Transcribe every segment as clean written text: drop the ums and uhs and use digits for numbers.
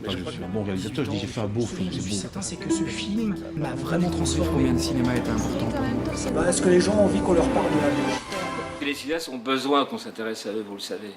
pas que je suis un bon réalisateur, je dis j'ai fait un beau film, Ce que je suis c'est certain, c'est que ce film m'a vraiment transformé. Combien de cinéma est important pour nous? Est-ce que les gens ont envie qu'on leur parle de la bouche? Les cinéastes ont besoin qu'on s'intéresse à eux, vous le savez.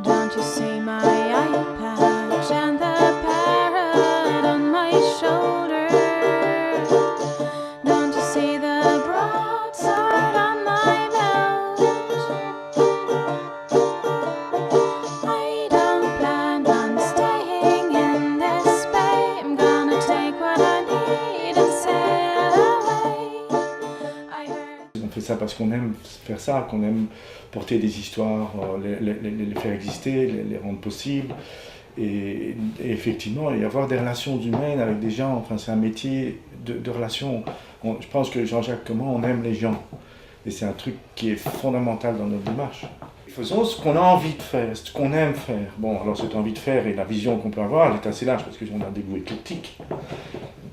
Don't you see my eye patch and the parrot on my shoulder? Don't you see the broadsword on my belt? I don't plan on staying in this bay. I'm gonna take what I need and sail away. I heard. On fait ça parce qu'on aime faire ça, qu'on aime porter des histoires, les faire exister, les rendre possibles. Et effectivement, y avoir des relations humaines avec des gens, enfin, c'est un métier de relations. Je pense que Jean-Jacques Comment, on aime les gens. Et c'est un truc qui est fondamental dans notre démarche. Faisons ce qu'on a envie de faire, ce qu'on aime faire. Bon, alors cette envie de faire et la vision qu'on peut avoir, elle est assez large parce qu'on a des goûts éclectiques.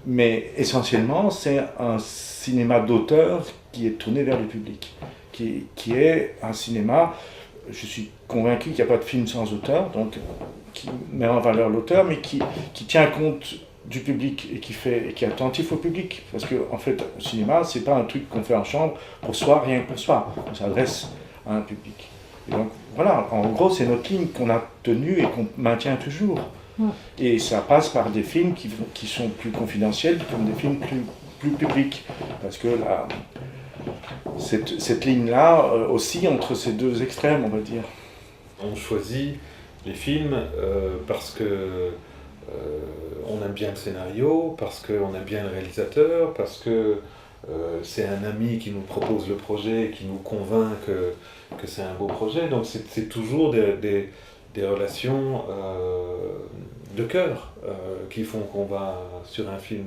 Mais essentiellement, c'est un cinéma d'auteur qui est tourné vers le public, qui est un cinéma, je suis convaincu qu'il n'y a pas de film sans auteur, donc qui met en valeur l'auteur, mais qui tient compte du public et qui est attentif au public. Parce que, en fait, le cinéma, c'est pas un truc qu'on fait en chambre pour soi, rien que pour soi. On s'adresse à un public. Et donc, voilà, en gros, c'est notre ligne qu'on a tenue et qu'on maintient toujours. Et ça passe par des films qui sont plus confidentiels, comme des films plus publics. Parce que cette ligne-là oscille entre ces deux extrêmes, on va dire. On choisit les films parce que on aime bien le scénario, parce qu'on aime bien le réalisateur, parce que c'est un ami qui nous propose le projet et qui nous convainc que c'est un beau projet. Donc c'est toujours des relations de cœur qui font qu'on va sur un film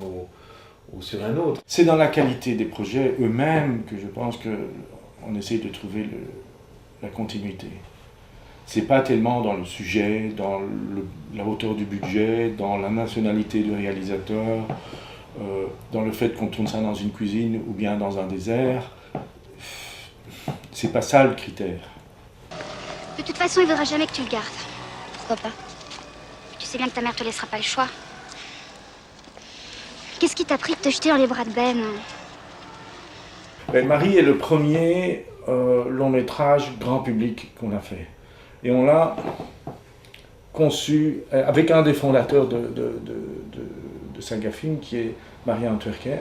ou sur un autre. C'est dans la qualité des projets eux-mêmes que je pense qu'on essaie de trouver la continuité. C'est pas tellement dans le sujet, dans la hauteur du budget, dans la nationalité du réalisateur, dans le fait qu'on tourne ça dans une cuisine ou bien dans un désert. C'est pas ça le critère. De toute façon, il voudra jamais que tu le gardes. Pourquoi pas? Tu sais bien que ta mère te laissera pas le choix. Qu'est-ce qui t'a pris de te jeter dans les bras de Ben? Marie est le premier long métrage grand public qu'on a fait. Et on l'a conçu avec un des fondateurs de Saga Film, qui est Marianne Twerker.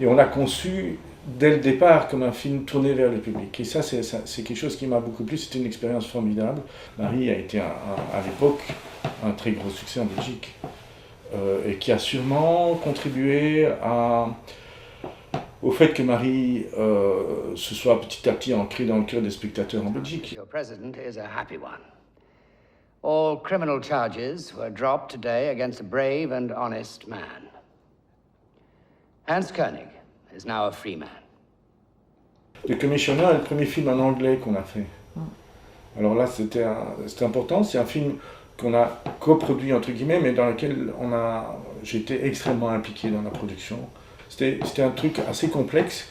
Et on l'a conçu dès le départ comme un film tourné vers le public. Et ça, c'est quelque chose qui m'a beaucoup plu. C'était une expérience formidable. Marie a été à l'époque un très gros succès en Belgique. Et qui a sûrement contribué au fait que Marie se soit petit à petit ancrée dans le cœur des spectateurs en Belgique. Your president is a happy one. All criminal charges were dropped today against a brave and honest man. Hans Koenig is now a free man. The Commissioner est le premier film en anglais qu'on a fait. Alors là, c'était important. C'est un film qu'on a coproduit entre guillemets, mais dans lequel j'ai été extrêmement impliqué dans la production. C'était un truc assez complexe.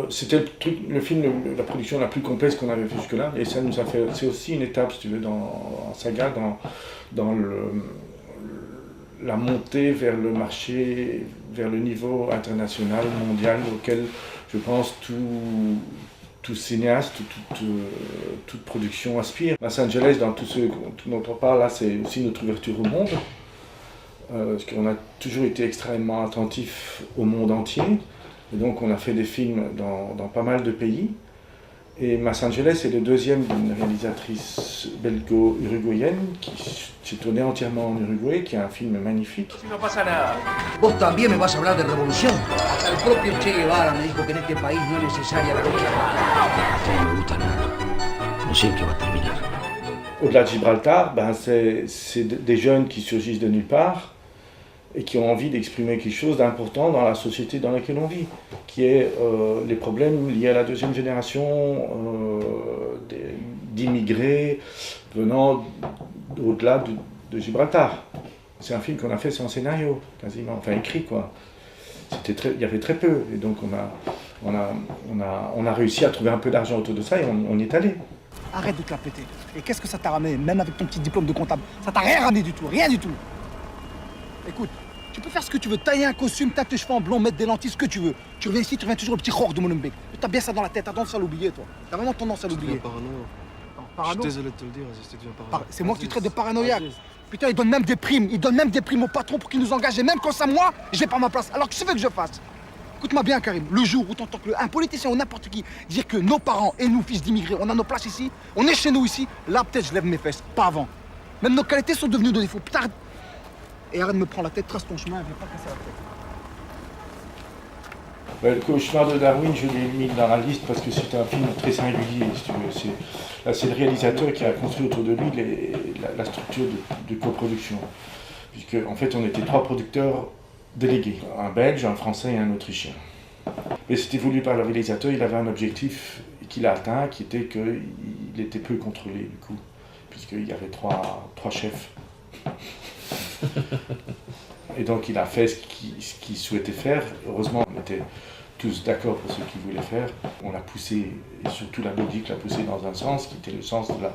C'était le film, la production la plus complexe qu'on avait fait jusque-là, et ça nous a fait. C'est aussi une étape, si tu veux, en Saga, dans la montée vers le marché, vers le niveau international, mondial, auquel je pense tout cinéaste, toute production aspire. Los Angeles, dans tout dont on parle là, c'est aussi notre ouverture au monde, parce qu'on a toujours été extrêmement attentif au monde entier, et donc on a fait des films dans pas mal de pays. Et Los Angeles est le deuxième d'une réalisatrice belgo-uruguayenne qui s'est tournée entièrement en Uruguay, qui a un film magnifique. No pasa nada. Vos también me vas a hablar de revolución. Hasta el propio Che Guevara me dijo que en este país no es necesaria la lucha. No me gusta el mundo. No sé en qué va a terminar. Au-delà de Gibraltar, c'est des jeunes qui surgissent de nulle part et qui ont envie d'exprimer quelque chose d'important dans la société dans laquelle on vit, qui est les problèmes liés à la deuxième génération d'immigrés venant au-delà de Gibraltar. C'est un film qu'on a fait sans scénario, quasiment, enfin écrit quoi. Il y avait très peu, et donc on a réussi à trouver un peu d'argent autour de ça et on y est allé. Arrête de te la péter. Et qu'est-ce que ça t'a ramené, même avec ton petit diplôme de comptable? Ça t'a rien ramené du tout, rien du tout. Écoute, tu peux faire ce que tu veux, tailler un costume, teindre tes cheveux en blond, mettre des lentilles, ce que tu veux. Tu reviens ici, tu reviens toujours au petit khor de Molenbeek. T'as bien ça dans la tête, t'as tendance à l'oublier, toi. T'as vraiment tendance à l'oublier. Je suis désolé de te le dire, Aziz, tu deviens parano. C'est moi que tu traites de paranoïaque. Putain, ils donnent même des primes au patron pour qu'il nous engage. Et même quand c'est à moi, je vais pas ma place. Alors que tu veux que je fasse? Écoute-moi bien, Karim. Le jour où t'entends qu'un politicien ou n'importe qui dire que nos parents et nous, fils d'immigrés, on a nos places ici, on est chez nous ici, là peut-être je lève mes fesses. Pas avant. Même nos qualités sont devenues de défaut. Putain, et arrête de me prendre la tête, trace ton chemin, viens pas casser la tête. Le cauchemar de Darwin, je l'ai mis dans la liste parce que c'est un film très singulier, si tu veux. C'est le réalisateur qui a construit autour de lui la structure de coproduction. Puisque, en fait, on était 3 producteurs délégués. Un Belge, un Français et un Autrichien. Et c'était voulu par le réalisateur, il avait un objectif qu'il a atteint, qui était qu'il était peu contrôlé, du coup. Puisqu'il y avait trois chefs. Et donc il a fait ce qu'il souhaitait faire. Heureusement, on était tous d'accord pour ce qu'il voulait faire. On l'a poussé, et surtout la Belgique l'a poussé dans un sens qui était le sens de la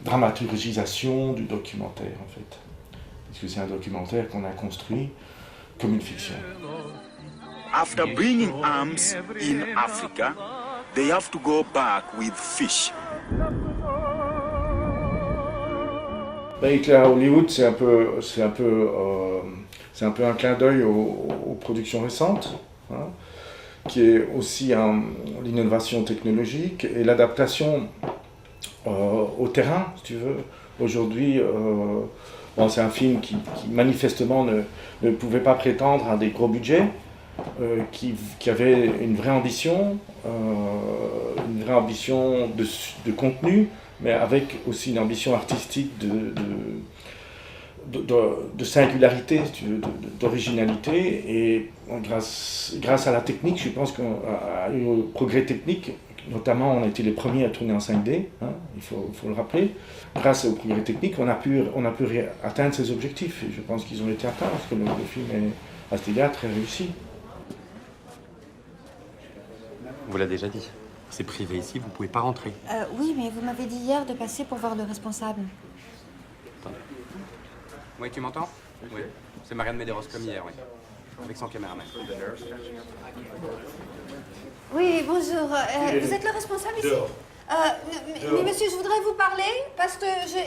dramaturgisation du documentaire, en fait. Parce que c'est un documentaire qu'on a construit comme une fiction. After bringing arms in Africa, they have to go back with fish. Hitler à Hollywood, c'est un peu un clin d'œil aux productions récentes, hein, qui est aussi l'innovation technologique et l'adaptation au terrain, si tu veux. Aujourd'hui, c'est un film qui manifestement ne pouvait pas prétendre à des gros budgets, qui avait une vraie ambition de contenu, mais avec aussi une ambition artistique de singularité, si tu veux, d'originalité. Et grâce à la technique, je pense qu'à eu progrès technique, notamment on a été les premiers à tourner en 5D, hein, il faut le rappeler. Grâce au progrès technique, on a pu atteindre ces objectifs. Et je pense qu'ils ont été atteints, parce que le film est à cet égard très réussi. On vous l'a déjà dit. C'est privé ici, vous pouvez pas rentrer. Oui, mais vous m'avez dit hier de passer pour voir le responsable. Attendez. Oui, tu m'entends? Oui. C'est Marianne Medeiros comme hier, oui. Avec son caméraman. Oui, bonjour. Vous êtes le responsable ici? Mais monsieur, je voudrais vous parler parce que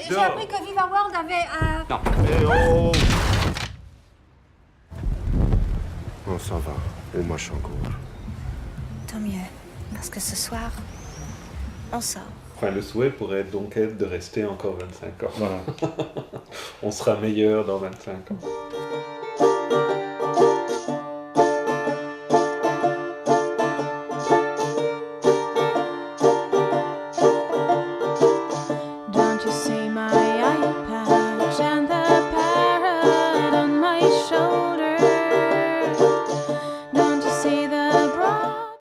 j'ai appris que Viva World avait un... Non. On s'en va. Et moi, je suis en cours. Tant mieux. Parce que ce soir, on sort. Enfin, le souhait pourrait donc être de rester encore 25 ans. Voilà. On sera meilleur dans 25 ans.